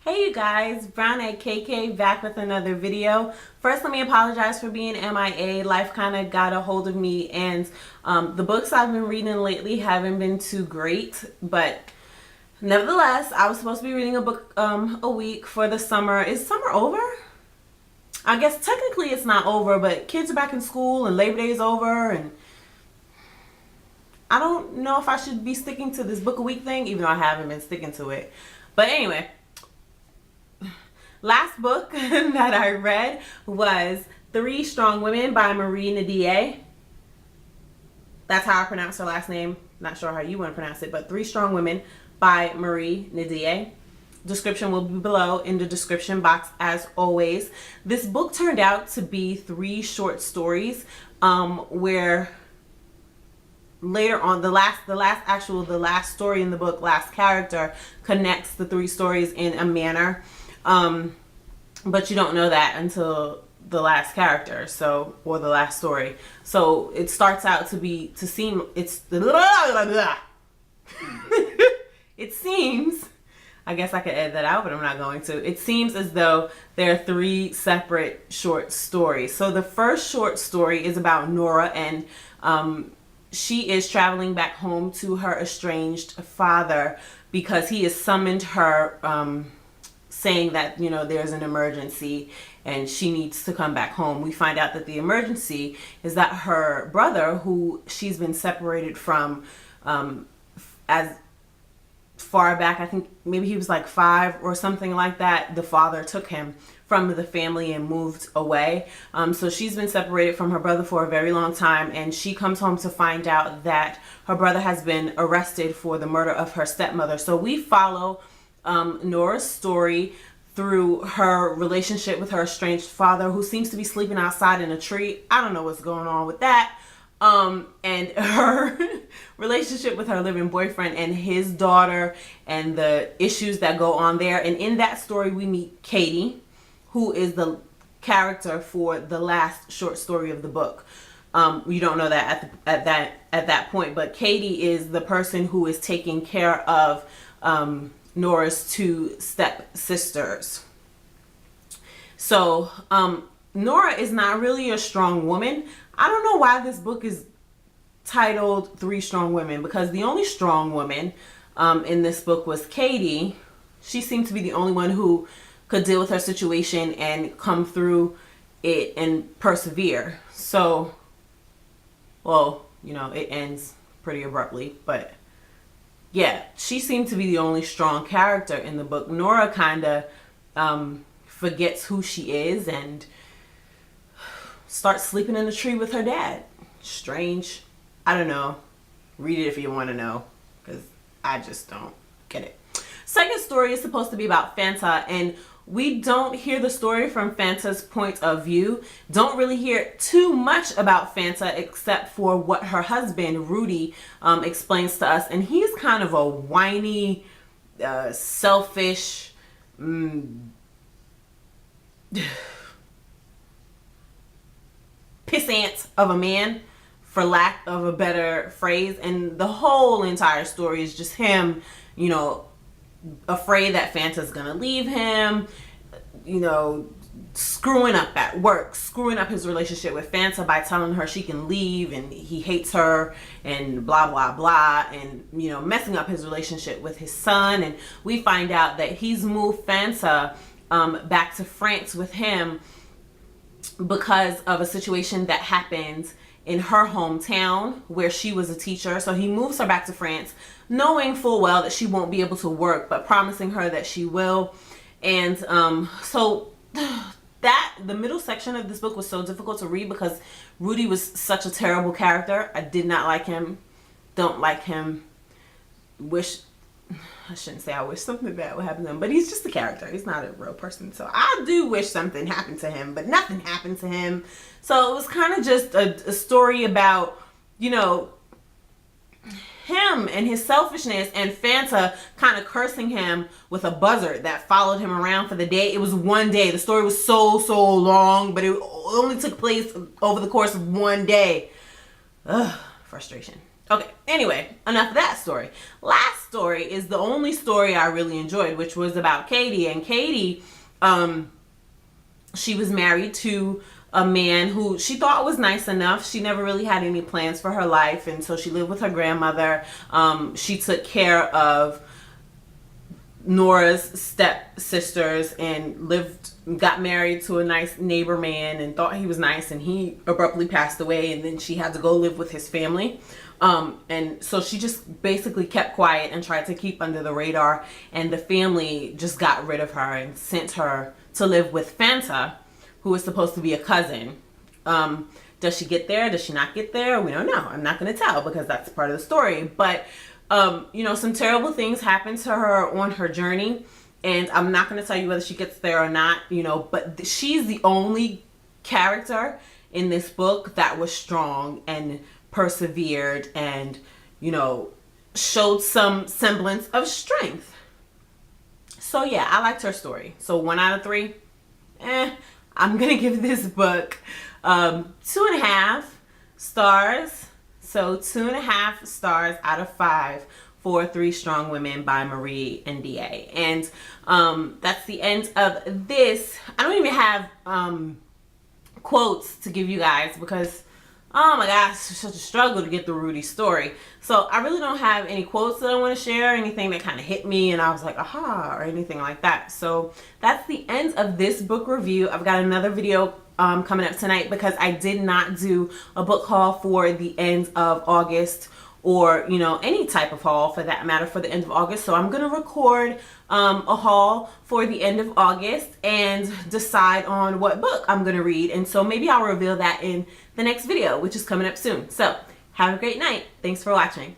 Hey you guys, Brown Egg KK back with another video. First, let me apologize for being MIA. Life kind of got a hold of me, and the books I've been reading lately haven't been too great, but nevertheless, I was supposed to be reading a book a week for the summer. Is summer over? I guess technically it's not over, but kids are back in school and Labor Day is over, and I don't know if I should be sticking to this book a week thing, even though I haven't been sticking to it. But anyway, last book that I read was Three Strong Women by Marie NDiaye. That's how I pronounce her last name. Not sure how you want to pronounce it, but Three Strong Women by Marie NDiaye. Description will be below in the description box as always. This book turned out to be 3 short stories where later on the last story in the book, last character, connects the 3 stories in a manner. But you don't know that until the last character, or the last story. So it starts out it seems, I guess I could edit that out, but I'm not going to. It seems as though there are 3 separate short stories. So the first short story is about Norah, and she is traveling back home to her estranged father because he has summoned her, saying that, you know, there's an emergency and she needs to come back home. We find out that the emergency is that her brother, who she's been separated from as far back, I think maybe he was like 5 or something like that, the father took him from the family and moved away. So she's been separated from her brother for a very long time, and she comes home to find out that her brother has been arrested for the murder of her stepmother. So we follow Norah's story through her relationship with her estranged father, who seems to be sleeping outside in a tree. I don't know what's going on with that. And her relationship with her living boyfriend and his daughter and the issues that go on there. And in that story, we meet Khady, who is the character for the last short story of the book. You don't know that at that point, but Khady is the person who is taking care of Norah's 2 stepsisters. So Norah is not really a strong woman. I don't know why this book is titled 3 Strong Women, because the only strong woman in this book was Khady. She seemed to be the only one who could deal with her situation and come through it and persevere. So, well, you know, it ends pretty abruptly, but yeah, she seemed to be the only strong character in the book. Norah kind of forgets who she is and starts sleeping in a tree with her dad. Strange. I don't know. Read it if you want to know, because I just don't get it. Second story is supposed to be about Fanta, and we don't hear the story from Fanta's point of view. Don't really hear too much about Fanta except for what her husband, Rudy, explains to us. And he's kind of a whiny, selfish, pissant of a man, for lack of a better phrase. And the whole entire story is just him, you know, afraid that Fanta's gonna leave him, you know, screwing up at work, screwing up his relationship with Fanta by telling her she can leave and he hates her and blah blah blah, and, you know, messing up his relationship with his son. And we find out that he's moved Fanta back to France with him because of a situation that happened in her hometown where she was a teacher. So he moves her back to France, knowing full well that she won't be able to work, but promising her that she will. And so the middle section of this book was so difficult to read because Rudy was such a terrible character. I did not like him, don't like him, I shouldn't say I wish something bad would happen to him, but he's just a character. He's not a real person. So I do wish something happened to him, but nothing happened to him. So it was kind of just a story about, you know, him and his selfishness, and Fanta kind of cursing him with a buzzard that followed him around for the day. It was one day. The story was so long, but it only took place over the course of one day. Ugh, frustration. Okay, anyway, enough of that story. Last story is the only story I really enjoyed, which was about Khady. And Khady, she was married to a man who she thought was nice enough. She never really had any plans for her life, and so she lived with her grandmother. She took care of Norah's stepsisters and got married to a nice neighbor man and thought he was nice, and he abruptly passed away, and then she had to go live with his family. And so she just basically kept quiet and tried to keep under the radar, and the family just got rid of her and sent her to live with Fanta, who was supposed to be a cousin. Does she get there? Does she not get there? We don't know. I'm not going to tell because that's part of the story. But, some terrible things happen to her on her journey. And I'm not going to tell you whether she gets there or not, but she's the only character in this book that was strong and persevered and, showed some semblance of strength. So yeah, I liked her story. So 1 out of 3, I'm going to give this book 2.5 stars. So 2.5 stars out of 5 for 3 Strong Women by Marie NDiaye. And that's the end of this. I don't even have quotes to give you guys because, oh my gosh, it's such a struggle to get through Rudy's story. So I really don't have any quotes that I want to share, anything that kind of hit me and I was like, aha, or anything like that. So that's the end of this book review. I've got another video coming up tonight because I did not do a book haul for the end of August, or any type of haul for that matter for the end of August. So I'm gonna record a haul for the end of August and decide on what book I'm gonna read, and so maybe I'll reveal that in the next video, which is coming up soon. So have a great night. Thanks for watching.